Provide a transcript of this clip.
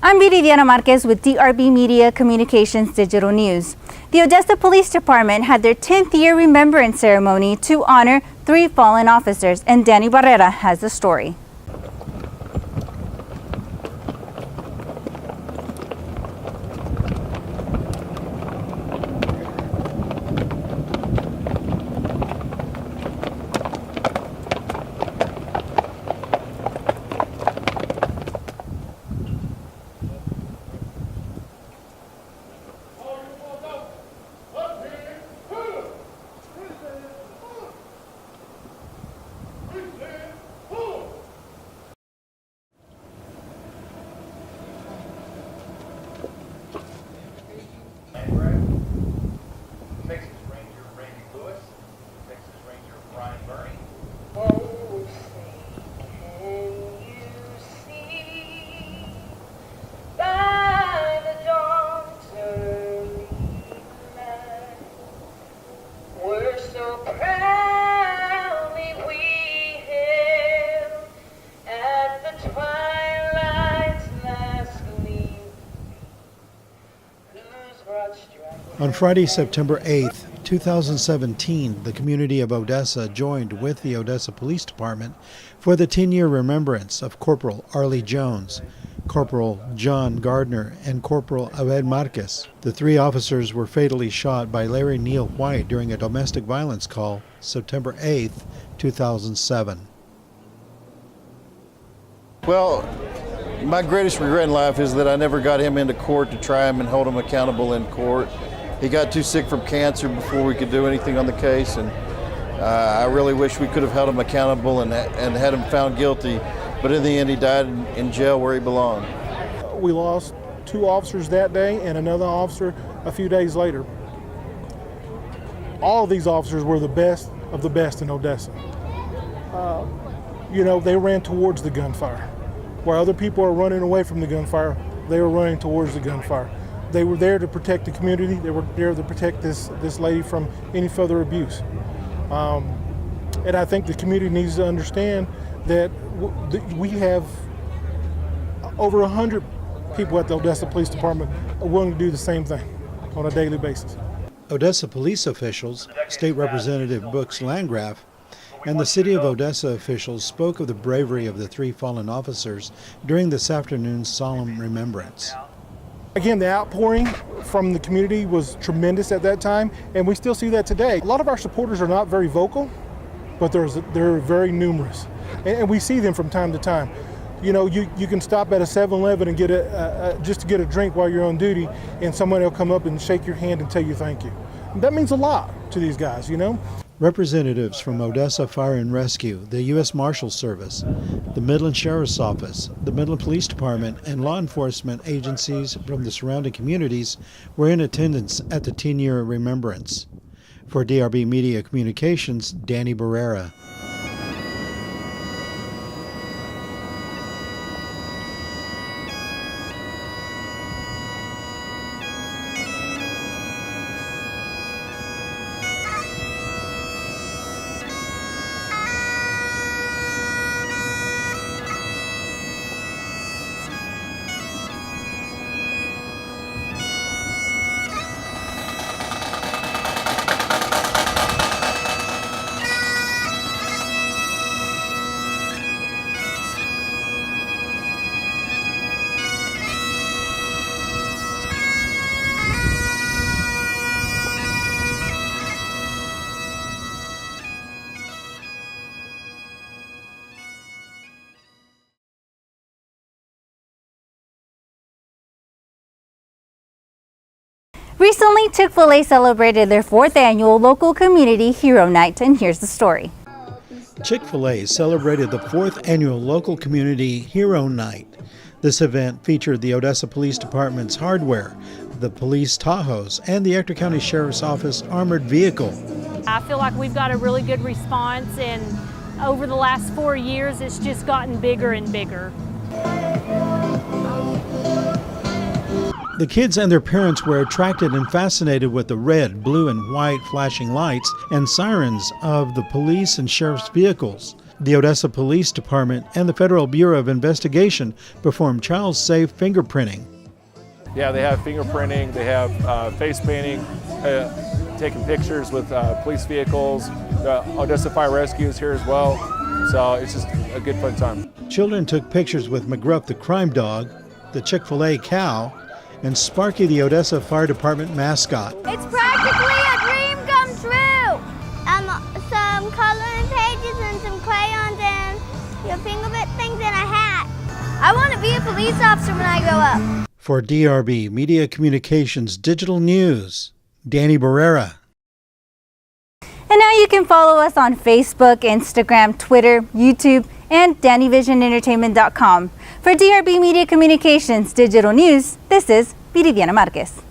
I'm Viridiana Marquez with DRB Media Communications Digital News. The Odessa Police Department had their 10th year remembrance ceremony to honor 3 fallen officers, and Danny Barrera has the story. On Friday, September 8th, 2017, the community of Odessa joined with the Odessa Police Department for the 10-year remembrance of Corporal ARLIE Jones, Corporal John Gardner, and Corporal ABEL Marquez. The 3 officers were fatally shot by Larry Neal White during a domestic violence call September 8th, 2007. Well, my greatest regret in life is that I never got him into court to try him and hold him accountable in court. He got too sick from cancer before we could do anything on the case, and I really wish we could have held him accountable and had him found guilty, but in the end he died in jail where he belonged. We lost 2 officers that day and another officer a few days later. All of these officers were the best of the best in Odessa. They ran towards the gunfire. While other people are running away from the gunfire, they were running towards the gunfire. They were there to protect the community. They were there to protect this lady from any further abuse. And I think the community needs to understand that we have over 100 people at the Odessa Police Department are willing to do the same thing on a daily basis. Odessa police officials, State Representative Brooks Landgraf, and the City of Odessa officials spoke of the bravery of the 3 fallen officers during this afternoon's solemn remembrance. Again, the outpouring from the community was tremendous at that time, and we still see that today. A lot of our supporters are not very vocal, but they're very numerous, and we see them from time to time. You can stop at a 7-Eleven and get just to get a drink while you're on duty, and somebody will come up and shake your hand and tell you thank you. That means a lot to these guys, Representatives from Odessa Fire and Rescue, the U.S. Marshals Service, the Midland Sheriff's Office, the Midland Police Department, and law enforcement agencies from the surrounding communities were in attendance at the 10-year remembrance. For DRB Media Communications, Danny Barrera. Recently, Chick-fil-A celebrated their 4th annual local community hero night, and here's the story. Chick-fil-A celebrated the 4th annual local community hero night. This event featured the Odessa Police Department's hardware, the police Tahoes, and the Ector County Sheriff's Office armored vehicle. I feel like we've got a really good response, and over the last 4 years, it's just gotten bigger and bigger. The kids and their parents were attracted and fascinated with the red, blue, and white flashing lights and sirens of the police and sheriff's vehicles. The Odessa Police Department and the Federal Bureau of Investigation performed child-safe fingerprinting. Yeah, they have fingerprinting, they have face painting, taking pictures with police vehicles. Odessa Fire Rescue is here as well, so it's just a good fun time. Children took pictures with McGruff the crime dog, the Chick-fil-A cow, and Sparky the Odessa Fire Department mascot. It's practically a dream come true! Some coloring pages and some crayons and your fingerprint things and a hat. I want to be a police officer when I grow up. For DRB Media Communications Digital News, Danny Barrera. And now you can follow us on Facebook, Instagram, Twitter, YouTube, and DannyVisionEntertainment.com. For DRB Media Communications Digital News, this is Viridiana Marquez.